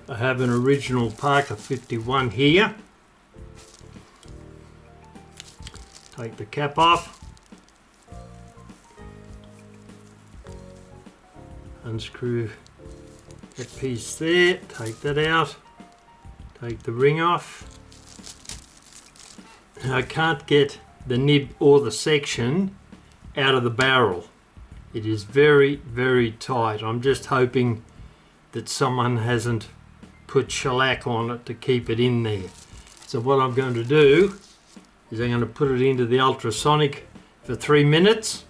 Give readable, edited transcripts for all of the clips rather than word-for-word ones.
I have an original Parker 51 here. Take the cap off. Unscrew that piece there, take that out, take the ring off. I can't get the nib or the section out of the barrel. It is very, very tight. I'm just hoping that someone hasn't put shellac on it to keep it in there. So what I'm going to do is I'm going to put it into the ultrasonic for 3 minutes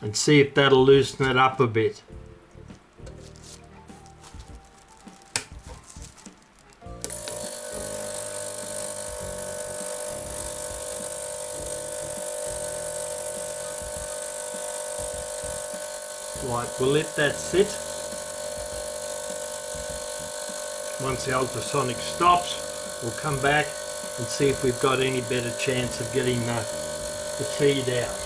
and see if that'll loosen it up a bit. Right, we'll let that sit. Once the ultrasonic stops, we'll come back and see if we've got any better chance of getting the feed out.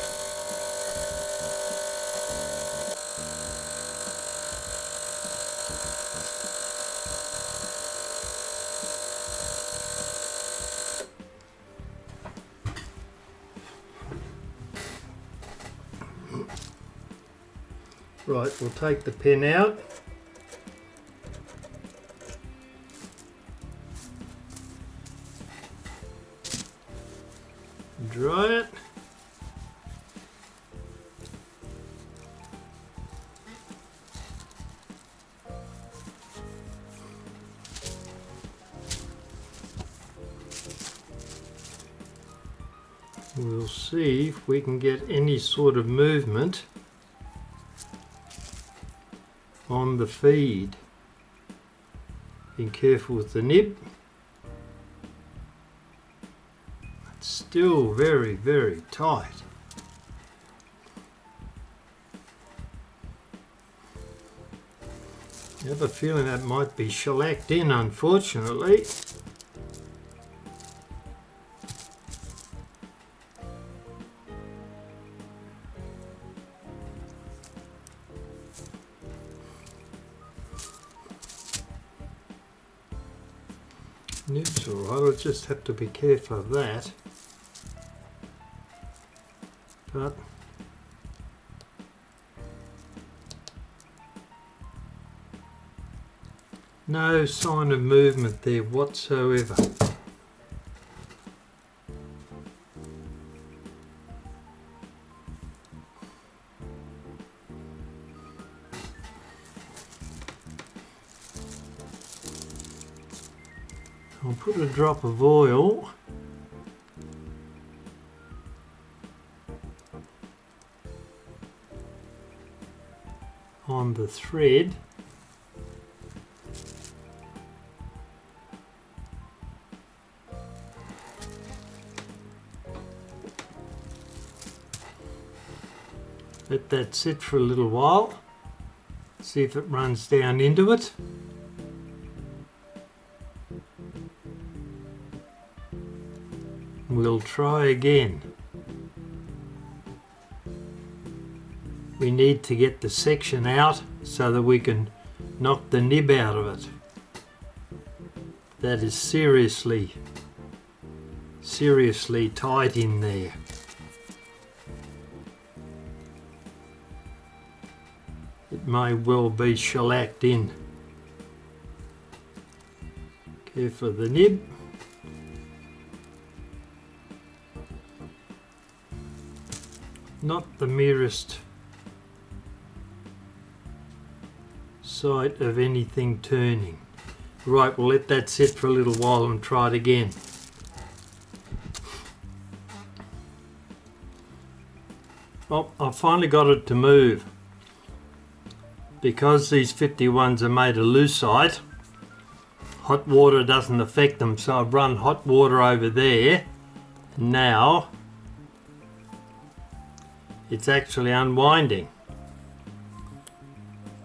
Right, we'll take the pen out. Dry it. We'll see if we can get any sort of movement on the feed. Being careful with the nib. It's still very, very tight. I have a feeling that might be shellacked in, unfortunately. Nib's alright, I'll just have to be careful of that. But no sign of movement there whatsoever. I'll put a drop of oil on the thread. Let that sit for a little while, see if it runs down into it. We'll try again. We need to get the section out so that we can knock the nib out of it. That is seriously tight in there. It may well be shellacked in. Careful of the nib. Not the merest sight of anything turning. Right, we'll let that sit for a little while and try it again. Oh, I finally got it to move. Because these 51s are made of lucite, hot water doesn't affect them, so I've run hot water over there. Now it's actually unwinding.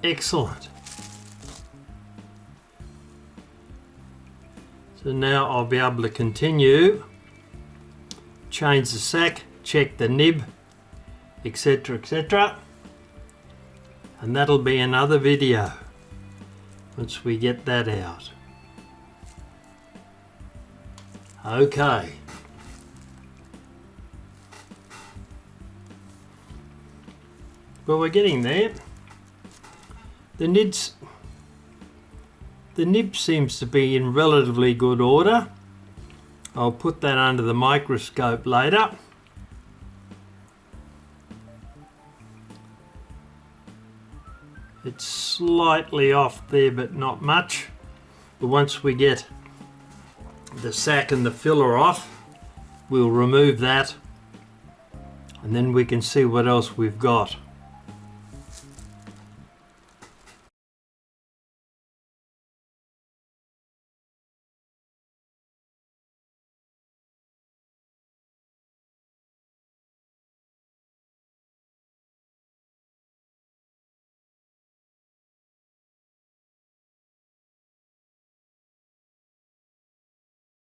Excellent. So now I'll be able to continue, change the sac, check the nib, etc, etc. And that'll be another video once we get that out. Okay. Well, we're getting there. The nib seems to be in relatively good order. I'll put that under the microscope later. It's slightly off there, but not much. But once we get the sac and the filler off, we'll remove that, and then we can see what else we've got.